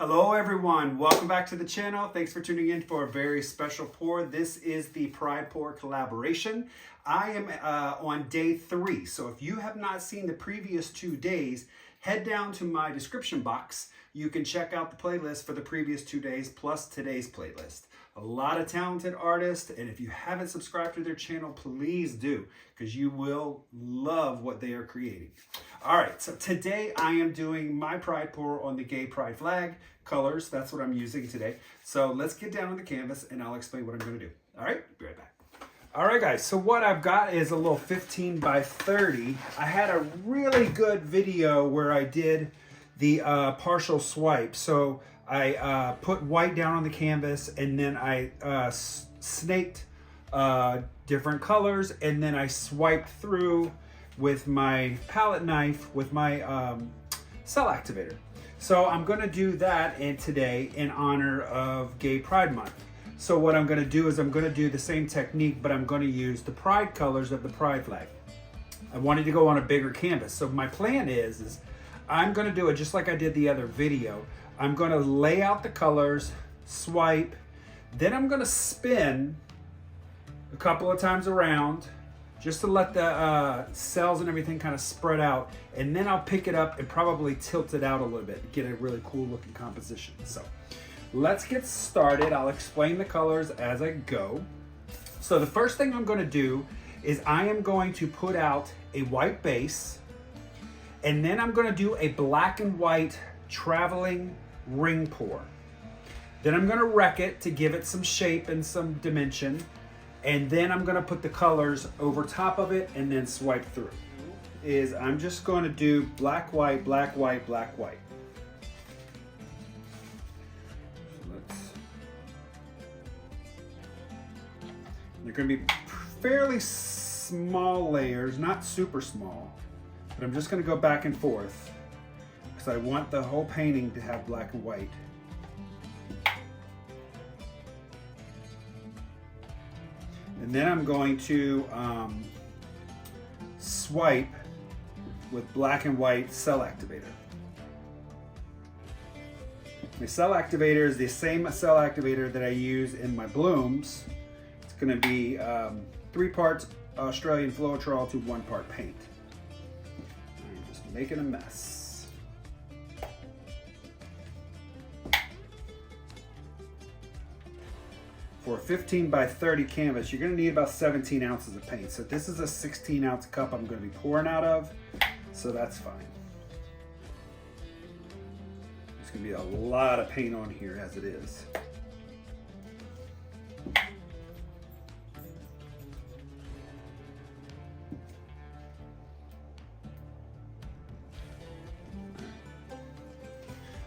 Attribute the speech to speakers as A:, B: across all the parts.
A: Hello everyone, welcome back to the channel. Thanks for tuning in for a very special pour. This is the Pride Pour collaboration. I am on day 3, so if you have not seen the previous 2 days, head down to my description box. You can check out the playlist for the previous 2 days plus today's playlist. A lot of talented artists, and if you haven't subscribed to their channel, please do, because you will love what they are creating. All right, so today I am doing my Pride Pour on the gay pride flag colors. That's what I'm using today. So let's get down on the canvas and I'll explain what I'm going to do. All right, be right back. All right, guys, so what I've got is a little 15 by 30. I had a really good video where I did the partial swipe. So I put white down on the canvas and then I snaked different colors, and then I swiped through with my palette knife with my cell activator. So I'm gonna do that today in honor of Gay Pride Month. So what I'm gonna do is I'm gonna do the same technique, but I'm gonna use the pride colors of the pride flag. I wanted to go on a bigger canvas. So my plan is I'm gonna do it just like I did the other video. I'm gonna lay out the colors, swipe, then I'm gonna spin a couple of times around just to let the cells and everything kind of spread out. And then I'll pick it up and probably tilt it out a little bit, get a really cool looking composition. So let's get started. I'll explain the colors as I go. So the first thing I'm gonna do is I am going to put out a white base, and then I'm gonna do a black and white traveling ring pour. Then I'm gonna wreck it to give it some shape and some dimension. And then I'm gonna put the colors over top of it and then swipe through. I'm just gonna do black, white, black, white, black, white. They're gonna be fairly small layers, not super small, but I'm just gonna go back and forth because I want the whole painting to have black and white. And then I'm going to swipe with black and white cell activator. My cell activator is the same cell activator that I use in my blooms. It's going to be 3 parts Australian Floetrol to 1 part paint. I'm just making a mess. For a 15 by 30 canvas, you're gonna need about 17 ounces of paint. So this is a 16 ounce cup I'm gonna be pouring out of, so that's fine. There's gonna be a lot of paint on here as it is.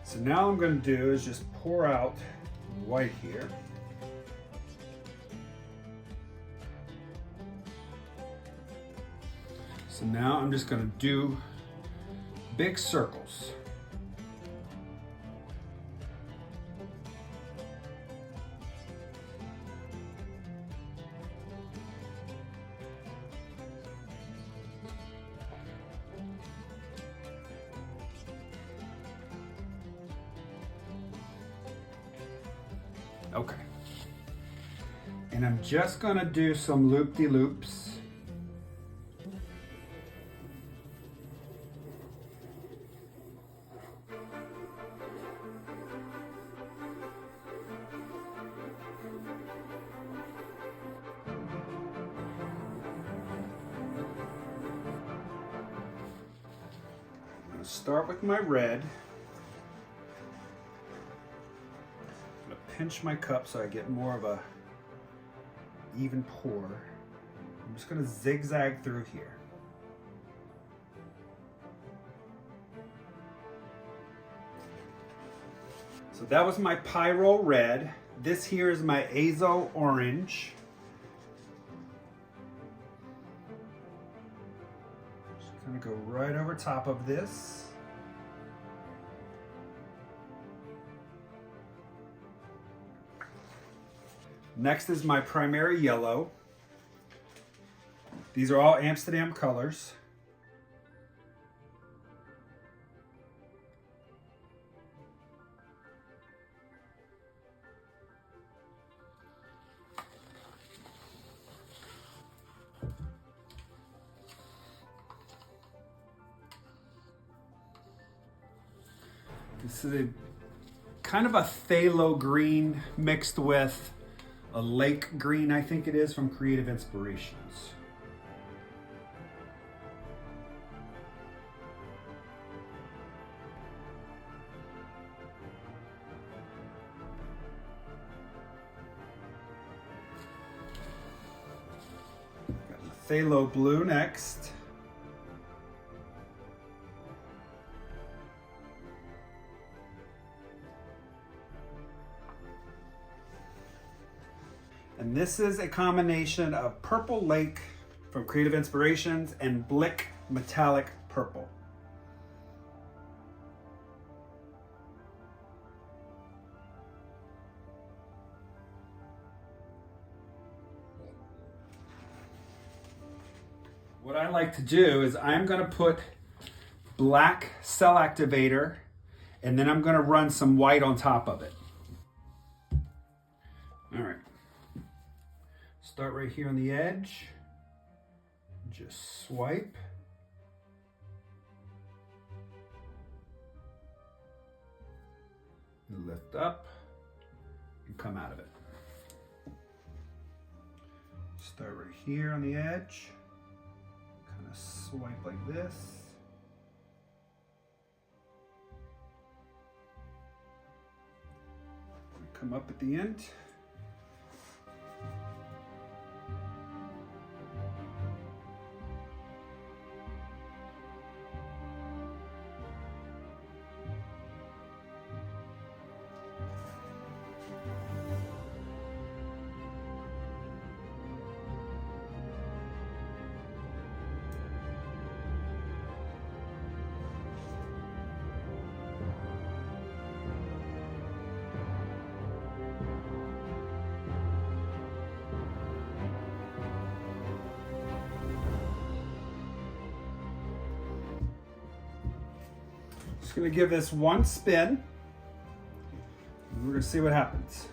A: So now what I'm gonna do is just pour out white here. So now I'm just going to do big circles. Okay. And I'm just going to do some loop-de-loops. Start with my red. I'm going to pinch my cup so I get more of a even pour. I'm just going to zigzag through here. So that was my Pyrolle Red. This here is my Azo Orange. Just going to go right over top of this. Next is my primary yellow. These are all Amsterdam colors. This is a kind of a phthalo green mixed with a lake green, I think it is, from Creative Inspirations. Got the phthalo blue next. And this is a combination of Purple Lake from Creative Inspirations and Blick Metallic Purple. What I like to do is I'm going to put black cell activator and then I'm going to run some white on top of it. All right. Start right here on the edge. Just swipe. Lift up and come out of it. Start right here on the edge. Kind of swipe like this. Come up at the end. Just going to give this one spin, and we're going to see what happens.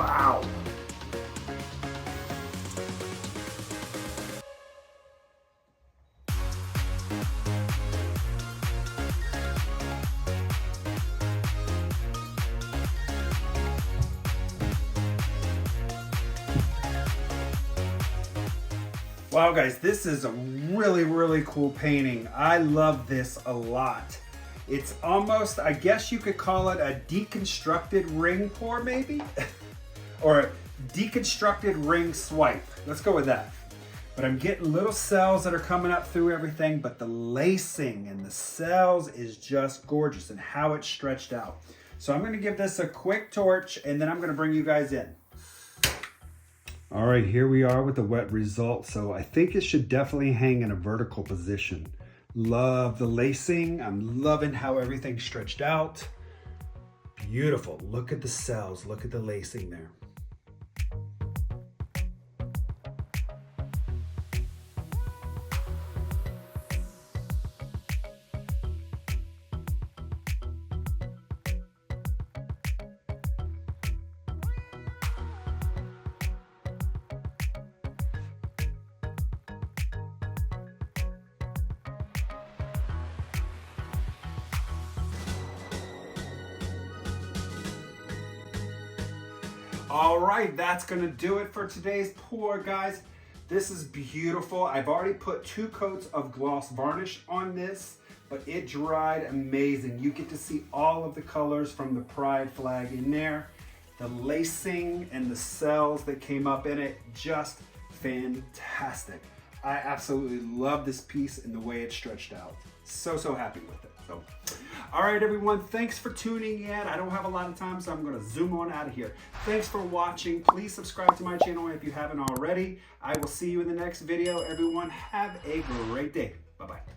A: Wow. Wow guys, this is a really cool painting. I love this a lot. It's almost, I guess you could call it a deconstructed ring pour maybe? Or a deconstructed ring swipe. Let's go with that. But I'm getting little cells that are coming up through everything, but the lacing and the cells is just gorgeous and how it's stretched out. So I'm gonna give this a quick torch and then I'm gonna bring you guys in. All right, here we are with the wet result. So I think it should definitely hang in a vertical position. Love the lacing. I'm loving how everything's stretched out. Beautiful. Look at the cells. Look at the lacing there. All right, that's gonna do it for today's pour, guys. This is beautiful. I've already put 2 coats of gloss varnish on this, but it dried amazing. You get to see all of the colors from the pride flag in there. The lacing and the cells that came up in it, just fantastic. I absolutely love this piece and the way it's stretched out. So happy with it. So, all right, everyone, thanks for tuning in. I don't have a lot of time, so I'm gonna zoom on out of here. Thanks for watching. Please subscribe to my channel if you haven't already. I will see you in the next video. Everyone, have a great day. Bye-bye.